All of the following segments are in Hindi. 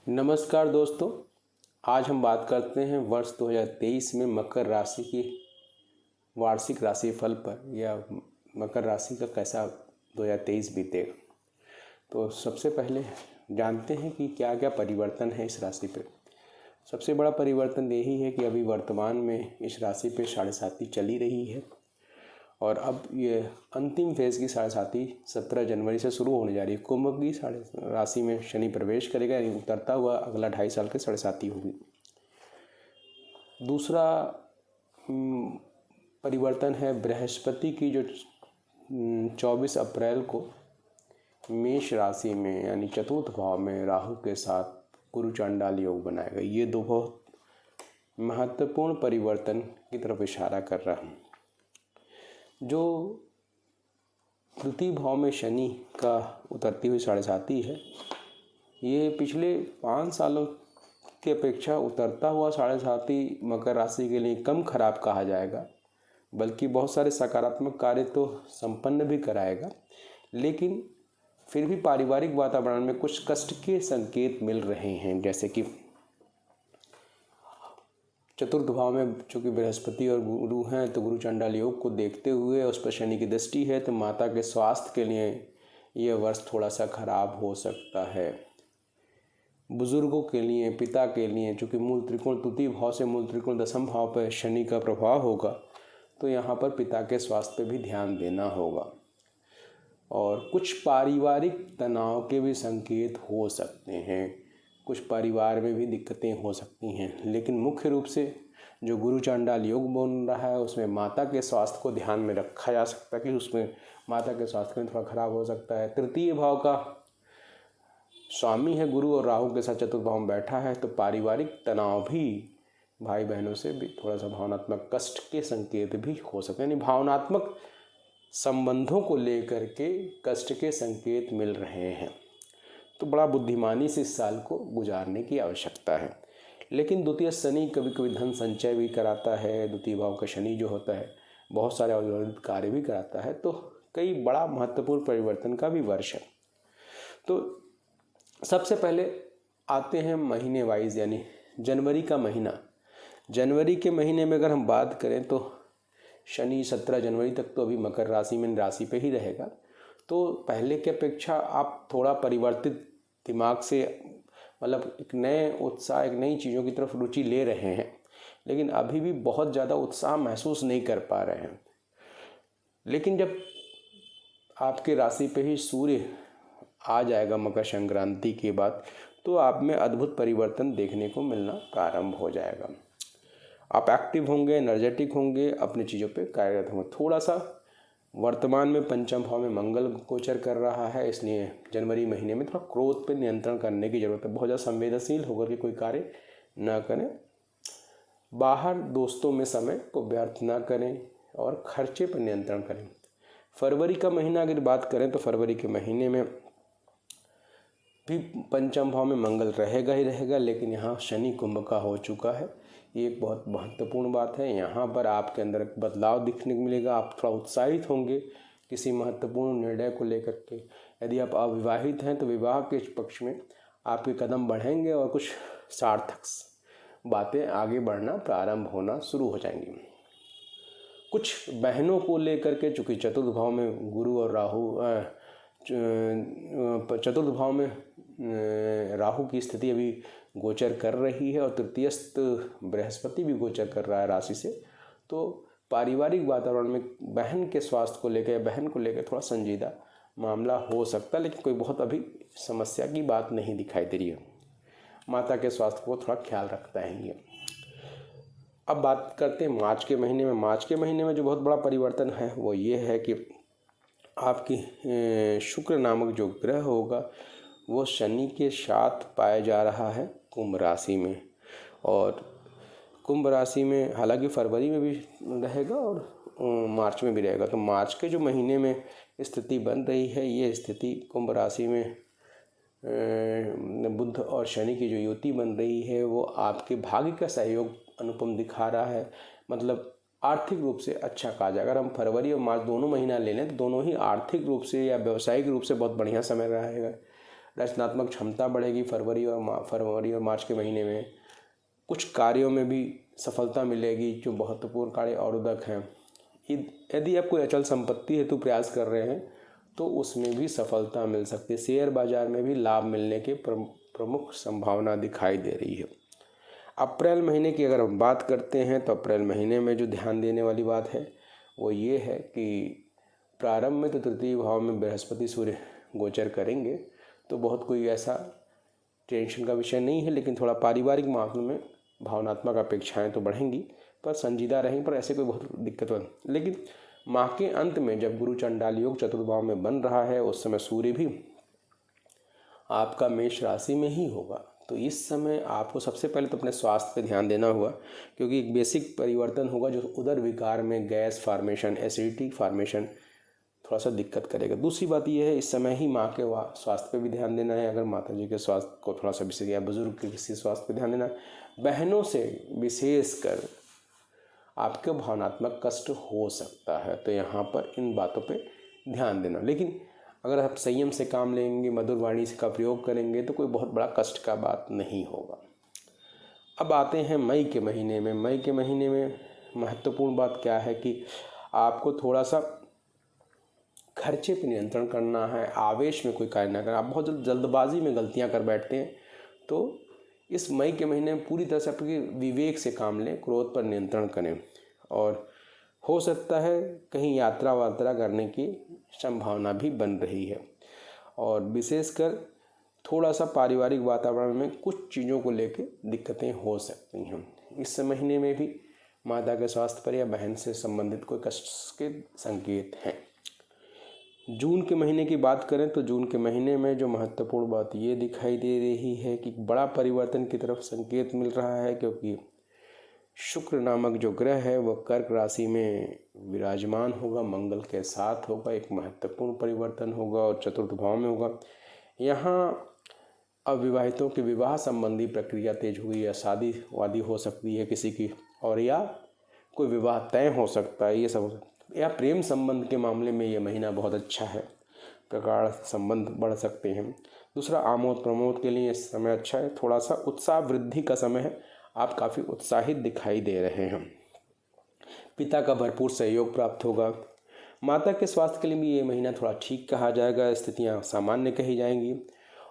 नमस्कार दोस्तों। आज हम बात करते हैं वर्ष 2023 में मकर राशि की वार्षिक राशिफल पर, या मकर राशि का कैसा 2023 बीतेगा। तो सबसे पहले जानते हैं कि क्या क्या परिवर्तन है इस राशि पे। सबसे बड़ा परिवर्तन यही है कि अभी वर्तमान में इस राशि पे साढ़े साती चली रही है और अब ये अंतिम फेज़ की साढ़े साती 17 जनवरी से शुरू होने जा रही है। कुंभ की साढ़े राशि में शनि प्रवेश करेगा, यानी उतरता हुआ अगला 2.5 साल के साढ़े साती होगी। दूसरा परिवर्तन है बृहस्पति की, जो 24 अप्रैल को मेष राशि में यानी चतुर्थ भाव में राहु के साथ गुरु चांडाल योग बनाएगा। ये दो बहुत महत्वपूर्ण परिवर्तन की तरफ इशारा कर रहा है। जो तृतीय भाव में शनि का उतरती हुई साढ़े साती है, ये पिछले 5 सालों की अपेक्षा उतरता हुआ साढ़े साती मकर राशि के लिए कम खराब कहा जाएगा, बल्कि बहुत सारे सकारात्मक कार्य तो संपन्न भी कराएगा, लेकिन फिर भी पारिवारिक वातावरण में कुछ कष्ट के संकेत मिल रहे हैं। जैसे कि चतुर्थ भाव में चूँकि बृहस्पति और गुरु हैं, तो गुरु चांडाल योग को देखते हुए उस पर शनि की दृष्टि है, तो माता के स्वास्थ्य के लिए यह वर्ष थोड़ा सा खराब हो सकता है। बुजुर्गों के लिए, पिता के लिए, चूँकि मूल त्रिकोण तृतीय भाव से मूल त्रिकोण दशम भाव पर शनि का प्रभाव होगा, तो यहाँ पर पिता के स्वास्थ्य पर भी ध्यान देना होगा। और कुछ पारिवारिक तनाव के भी संकेत हो सकते हैं, कुछ परिवार में भी दिक्कतें हो सकती हैं, लेकिन मुख्य रूप से जो गुरु चांडाल योग बन रहा है उसमें माता के स्वास्थ्य को ध्यान में रखा जा सकता है कि उसमें माता के स्वास्थ्य में थोड़ा खराब हो सकता है। तृतीय भाव का स्वामी है गुरु और राहु के साथ चतुर्थ भाव में बैठा है, तो पारिवारिक तनाव भी, भाई बहनों से भी थोड़ा सा भावनात्मक कष्ट के संकेत भी हो सकते हैं। यानी भावनात्मक संबंधों को लेकर के कष्ट के संकेत मिल रहे हैं, तो बड़ा बुद्धिमानी से इस साल को गुजारने की आवश्यकता है। लेकिन द्वितीय शनि कभी कभी धन संचय भी कराता है। द्वितीय भाव का शनि जो होता है बहुत सारे अवरोधित कार्य भी कराता है, तो कई बड़ा महत्वपूर्ण परिवर्तन का भी वर्ष है। तो सबसे पहले आते हैं महीने वाइज, यानी जनवरी का महीना। जनवरी के महीने में अगर हम बात करें तो शनि 17 जनवरी तक तो अभी मकर राशि में राशि पे ही रहेगा, तो पहले की अपेक्षा आप थोड़ा परिवर्तित दिमाग से, मतलब एक नए उत्साह, एक नई चीज़ों की तरफ रुचि ले रहे हैं, लेकिन अभी भी बहुत ज़्यादा उत्साह महसूस नहीं कर पा रहे हैं। लेकिन जब आपके राशि पे ही सूर्य आ जाएगा मकर संक्रांति के बाद, तो आप में अद्भुत परिवर्तन देखने को मिलना प्रारंभ हो जाएगा। आप एक्टिव होंगे, एनर्जेटिक होंगे, अपनी चीज़ों पे कार्यरत होंगे। थोड़ा सा वर्तमान में पंचम भाव में मंगल गोचर कर रहा है, इसलिए जनवरी महीने में थोड़ा क्रोध पे नियंत्रण करने की ज़रूरत है। बहुत ज़्यादा संवेदनशील होकर के कोई कार्य न करें, बाहर दोस्तों में समय को व्यर्थ न करें और खर्चे पर नियंत्रण करें। फरवरी का महीना अगर बात करें तो फरवरी के महीने में भी पंचम भाव में मंगल रहेगा ही रहेगा, लेकिन यहाँ शनि कुंभ का हो चुका है। ये एक बहुत महत्वपूर्ण बात है। यहाँ पर आपके अंदर एक बदलाव दिखने को मिलेगा। आप थोड़ा उत्साहित होंगे किसी महत्वपूर्ण निर्णय को लेकर के। यदि आप अविवाहित हैं तो विवाह के पक्ष में आपके कदम बढ़ेंगे और कुछ सार्थक बातें आगे बढ़ना प्रारंभ होना शुरू हो जाएंगी। कुछ बहनों को लेकर के, चूँकि चतुर्थ भाव में गुरु और राहु, चतुर्थ भाव में राहु की स्थिति अभी गोचर कर रही है और तृतीयस्थ बृहस्पति भी गोचर कर रहा है राशि से, तो पारिवारिक वातावरण में बहन के स्वास्थ्य को लेकर या बहन को लेकर थोड़ा संजीदा मामला हो सकता है, लेकिन कोई बहुत अभी समस्या की बात नहीं दिखाई दे रही है। माता के स्वास्थ्य को थोड़ा ख्याल रखता है ये। अब बात करते हैं मार्च के महीने में। मार्च के महीने में जो बहुत बड़ा परिवर्तन है वो ये है कि आपकी शुक्र नामक जो ग्रह होगा वो शनि के साथ पाया जा रहा है कुंभ राशि में, और कुंभ राशि में हालांकि फरवरी में भी रहेगा और मार्च में भी रहेगा। तो मार्च के जो महीने में स्थिति बन रही है, ये स्थिति कुंभ राशि में बुध और शनि की जो युति बन रही है वो आपके भाग्य का सहयोग अनुपम दिखा रहा है। मतलब आर्थिक रूप से अच्छा कहा जाए। अगर हम फरवरी और मार्च दोनों महीना ले लें तो दोनों ही आर्थिक रूप से या व्यावसायिक रूप से बहुत बढ़िया समय रहेगा। रचनात्मक क्षमता बढ़ेगी। फरवरी और मार्च के महीने में कुछ कार्यों में भी सफलता मिलेगी जो महत्वपूर्ण कार्य अवरोधक हैं। यदि आप कोई अचल संपत्ति हेतु प्रयास कर रहे हैं तो उसमें भी सफलता मिल सकती है। शेयर बाजार में भी लाभ मिलने की प्रमुख संभावना दिखाई दे रही है। अप्रैल महीने की अगर हम बात करते हैं तो अप्रैल महीने में जो ध्यान देने वाली बात है वो ये है कि प्रारंभ में तो तृतीय भाव में बृहस्पति सूर्य गोचर करेंगे, तो बहुत कोई ऐसा टेंशन का विषय नहीं है, लेकिन थोड़ा पारिवारिक मामलों में भावनात्मक अपेक्षाएं तो बढ़ेंगी, पर संजीदा रहेंगी, पर ऐसे कोई बहुत दिक्कत नहीं। लेकिन माह के अंत में जब गुरु चंडाल योग चतुर्थ भाव में बन रहा है उस समय सूर्य भी आपका मेष राशि में ही होगा। तो इस समय आपको सबसे पहले तो अपने स्वास्थ्य पे ध्यान देना होगा, क्योंकि एक बेसिक परिवर्तन होगा जो उदर विकार में गैस फॉर्मेशन, एसिडिटी फॉर्मेशन थोड़ा सा दिक्कत करेगा। दूसरी बात यह है इस समय ही माँ के स्वास्थ्य पे भी ध्यान देना है। अगर माता जी के स्वास्थ्य को थोड़ा सा विशेष, या बुजुर्ग के किसी स्वास्थ्य पे ध्यान देना है। बहनों से विशेषकर आपके भावनात्मक कष्ट हो सकता है, तो यहाँ पर इन बातों पे ध्यान देना। लेकिन अगर आप संयम से काम लेंगे, मधुर वाणी का प्रयोग करेंगे तो कोई बहुत बड़ा कष्ट का बात नहीं होगा। अब आते हैं मई के महीने में। मई के महीने में महत्वपूर्ण बात क्या है कि आपको थोड़ा सा खर्चे पर नियंत्रण करना है। आवेश में कोई कार्य ना करें। आप बहुत जल्दबाजी में गलतियां कर बैठते हैं, तो इस मई के महीने में पूरी तरह से अपने विवेक से काम लें, क्रोध पर नियंत्रण करें। और हो सकता है कहीं यात्रा वात्रा करने की संभावना भी बन रही है। और विशेषकर थोड़ा सा पारिवारिक वातावरण में कुछ चीज़ों को लेकर दिक्कतें हो सकती हैं। इस महीने में भी माता के स्वास्थ्य पर या बहन से संबंधित कोई कष्ट के संकेत हैं। जून के महीने की बात करें तो जून के महीने में जो महत्वपूर्ण बात ये दिखाई दे रही है कि बड़ा परिवर्तन की तरफ संकेत मिल रहा है, क्योंकि शुक्र नामक जो ग्रह है वह कर्क राशि में विराजमान होगा, मंगल के साथ होगा। एक महत्वपूर्ण परिवर्तन होगा और चतुर्थ भाव में होगा। यहाँ अविवाहितों की विवाह संबंधी प्रक्रिया तेज हुई, या शादी वादी हो सकती है किसी की, और या कोई विवाह तय हो सकता है, ये सब हो सकता है। या प्रेम संबंध के मामले में ये महीना बहुत अच्छा है, प्रगाढ़ संबंध बढ़ सकते हैं। दूसरा, आमोद प्रमोद के लिए समय अच्छा है। थोड़ा सा उत्साह वृद्धि का समय है, आप काफ़ी उत्साहित दिखाई दे रहे हैं। पिता का भरपूर सहयोग प्राप्त होगा। माता के स्वास्थ्य के लिए भी ये महीना थोड़ा ठीक कहा जाएगा, स्थितियाँ सामान्य कही जाएंगी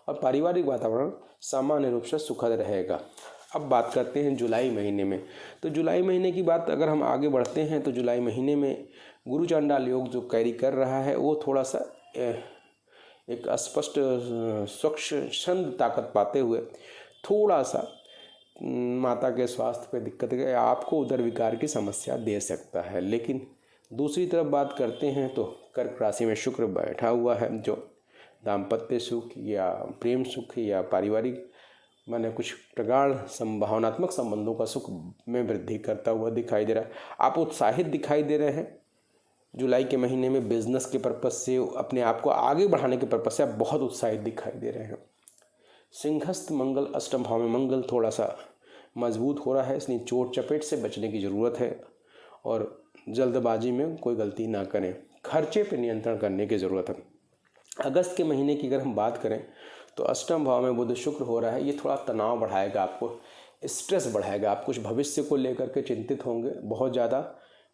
और पारिवारिक वातावरण सामान्य रूप से सुखद रहेगा। अब बात करते हैं जुलाई महीने में। तो जुलाई महीने की बात अगर हम आगे बढ़ते हैं तो जुलाई महीने में गुरु चंडाल योग जो कैरी कर रहा है वो थोड़ा सा एक स्पष्ट स्वच्छ छंद ताकत पाते हुए थोड़ा सा माता के स्वास्थ्य पे दिक्कत है, आपको उदर विकार की समस्या दे सकता है। लेकिन दूसरी तरफ बात करते हैं तो कर्क राशि में शुक्र बैठा हुआ है, जो दाम्पत्य सुख या प्रेम सुख या पारिवारिक माने कुछ प्रगाढ़ भावनात्मक संबंधों का सुख में वृद्धि करता हुआ दिखाई दे रहा है। आप उत्साहित दिखाई दे रहे हैं। जुलाई के महीने में बिजनेस के पर्पज से, अपने आप को आगे बढ़ाने के पर्पज से आप बहुत उत्साहित दिखाई दे रहे हैं। सिंहस्थ मंगल अष्टम भाव में, मंगल थोड़ा सा मजबूत हो रहा है, इसलिए चोट चपेट से बचने की ज़रूरत है और जल्दबाजी में कोई गलती ना करें। खर्चे पर नियंत्रण करने की ज़रूरत है। अगस्त के महीने की अगर हम बात करें तो अष्टम भाव में बुध शुक्र हो रहा है। ये थोड़ा तनाव बढ़ाएगा, आपको स्ट्रेस बढ़ाएगा। आप कुछ भविष्य को लेकर के चिंतित होंगे, बहुत ज़्यादा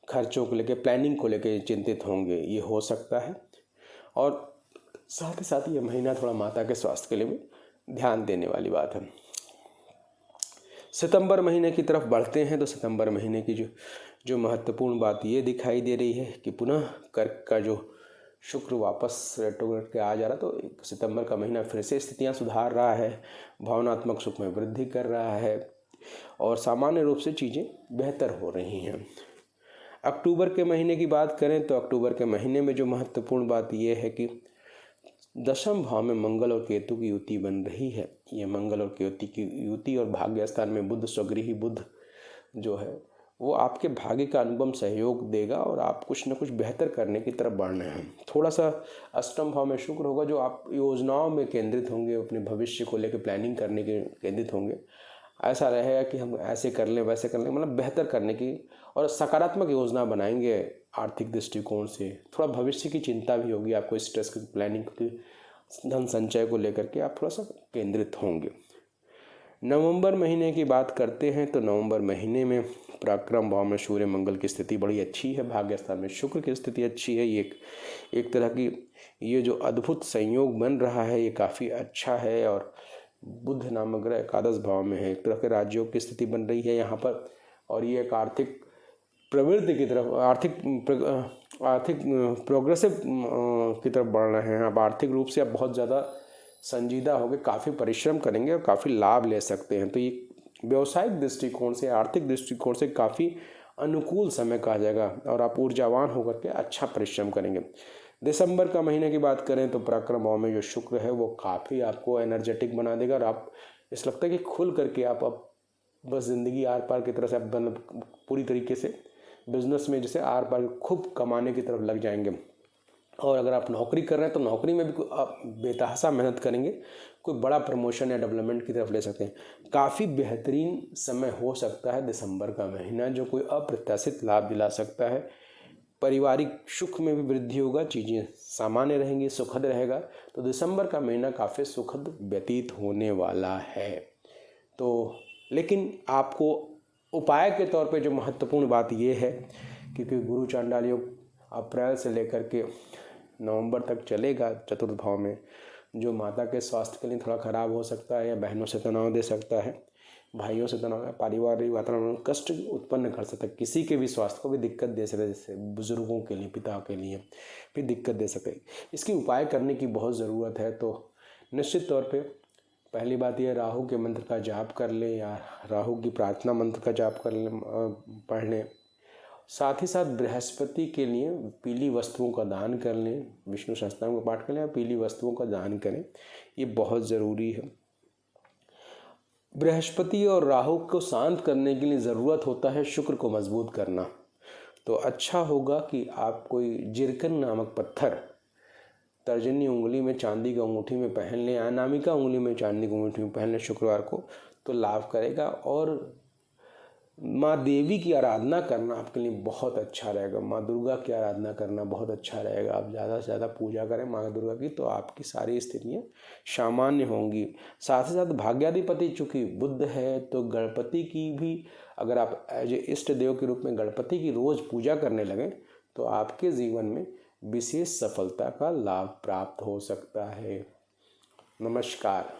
खर्चों को लेकर, प्लानिंग को लेकर चिंतित होंगे, ये हो सकता है। और साथ ही साथ ये महीना थोड़ा माता के स्वास्थ्य के लिए भी ध्यान देने वाली बात है। सितंबर महीने की तरफ बढ़ते हैं तो सितंबर महीने की जो महत्वपूर्ण बात ये दिखाई दे रही है कि पुनः कर्क का जो शुक्र वापस रेट्रोग्रेड के आ जा रहा, तो सितंबर का महीना फिर से स्थितियां सुधार रहा है, भावनात्मक सुख में वृद्धि कर रहा है और सामान्य रूप से चीज़ें बेहतर हो रही हैं। अक्टूबर के महीने की बात करें तो अक्टूबर के महीने में जो महत्वपूर्ण बात यह है कि दशम भाव में मंगल और केतु की युति बन रही है। ये मंगल और केतु की युति और भाग्य स्थान में बुध, स्वगृही बुध जो है वो आपके भाग्य का अनुपम सहयोग देगा और आप कुछ न कुछ बेहतर करने की तरफ बढ़ रहे हैं। थोड़ा सा अष्टम भाव में शुक्र होगा, जो आप योजनाओं में केंद्रित होंगे, अपने भविष्य को लेकर प्लानिंग करने के केंद्रित होंगे। ऐसा रहेगा कि हम ऐसे कर लें, वैसे कर लें, मतलब बेहतर करने की और सकारात्मक योजना बनाएंगे। आर्थिक दृष्टिकोण से थोड़ा भविष्य की चिंता भी होगी आपको, स्ट्रेस की प्लानिंग की धन संचय को लेकर के आप थोड़ा सा केंद्रित होंगे। नवंबर महीने की बात करते हैं तो नवंबर महीने में पराक्रम भाव में सूर्य मंगल की स्थिति बड़ी अच्छी है, भाग्य स्थान में शुक्र की स्थिति अच्छी है। ये एक तरह की ये जो अद्भुत संयोग बन रहा है ये काफ़ी अच्छा है। और बुध नामक ग्रह एकादश भाव में है, एक तरह के राजयोग की स्थिति बन रही है यहाँ पर। और ये एक आर्थिक प्रवृत्ति की तरफ, आर्थिक प्रोग्रेसिव की तरफ बढ़ रहे हैं। आप आर्थिक रूप से आप बहुत ज़्यादा संजीदा होकर काफ़ी परिश्रम करेंगे और काफ़ी लाभ ले सकते हैं। तो ये व्यवसायिक दृष्टिकोण से, आर्थिक दृष्टिकोण से काफ़ी अनुकूल समय कहा जाएगा और आप ऊर्जावान होकर के अच्छा परिश्रम करेंगे। दिसंबर का महीने की बात करें तो पराक्रम भाव में जो शुक्र है वो काफ़ी आपको एनर्जेटिक बना देगा और आप ऐसा लगता है कि खुल करके आप अब बस ज़िंदगी आर पार की तरह से आप पूरी तरीके से बिजनेस में जैसे आर पार खूब कमाने की तरफ लग जाएंगे। और अगर आप नौकरी कर रहे हैं तो नौकरी में भी आप बेतहासा मेहनत करेंगे, कोई बड़ा प्रमोशन या डेवलपमेंट की तरफ ले सकते हैं। काफ़ी बेहतरीन समय हो सकता है दिसंबर का महीना, जो कोई अप्रत्याशित लाभ दिला सकता है। पारिवारिक सुख में भी वृद्धि होगा, चीज़ें सामान्य रहेंगी, सुखद रहेगा। तो दिसंबर का महीना काफ़ी सुखद व्यतीत होने वाला है। तो लेकिन आपको उपाय के तौर पे जो महत्वपूर्ण बात ये है, क्योंकि गुरु चांडाल योग अप्रैल से लेकर के नवंबर तक चलेगा चतुर्थ भाव में, जो माता के स्वास्थ्य के लिए थोड़ा ख़राब हो सकता है या बहनों से तनाव दे सकता है, भाइयों से तनाव, पारिवारिक वातावरण में कष्ट उत्पन्न कर सकता है, किसी के भी स्वास्थ्य को भी दिक्कत दे सकता है, जैसे बुजुर्गों के लिए, पिता के लिए भी दिक्कत दे सकते हैं। इसकी उपाय करने की बहुत ज़रूरत है। तो निश्चित तौर पे पहली बात यह, राहु के मंत्र का जाप कर लें या राहु की प्रार्थना मंत्र का जाप कर लें, पढ़ लें। साथ ही साथ बृहस्पति के लिए पीली वस्तुओं का दान कर लें, विष्णु सहस्त्रनाम का पाठ कर लें या पीली वस्तुओं का दान करें, ये बहुत ज़रूरी है। बृहस्पति और राहु को शांत करने के लिए ज़रूरत होता है शुक्र को मजबूत करना। तो अच्छा होगा कि आप कोई जिरकन नामक पत्थर तर्जनी उंगली में चांदी की अंगूठी में पहन लें, अनामिका उंगली में चांदी की अंगूठी में पहन लें शुक्रवार को, तो लाभ करेगा। और माँ देवी की आराधना करना आपके लिए बहुत अच्छा रहेगा, माँ दुर्गा की आराधना करना बहुत अच्छा रहेगा। आप ज़्यादा से ज़्यादा पूजा करें माँ दुर्गा की, तो आपकी सारी स्थितियाँ सामान्य होंगी। साथ ही साथ भाग्याधिपति चूँकि बुध है, तो गणपति की भी अगर आप एज ए इष्ट देव के रूप में गणपति की रोज़ पूजा करने लगें तो आपके जीवन में विशेष सफलता का लाभ प्राप्त हो सकता है। नमस्कार।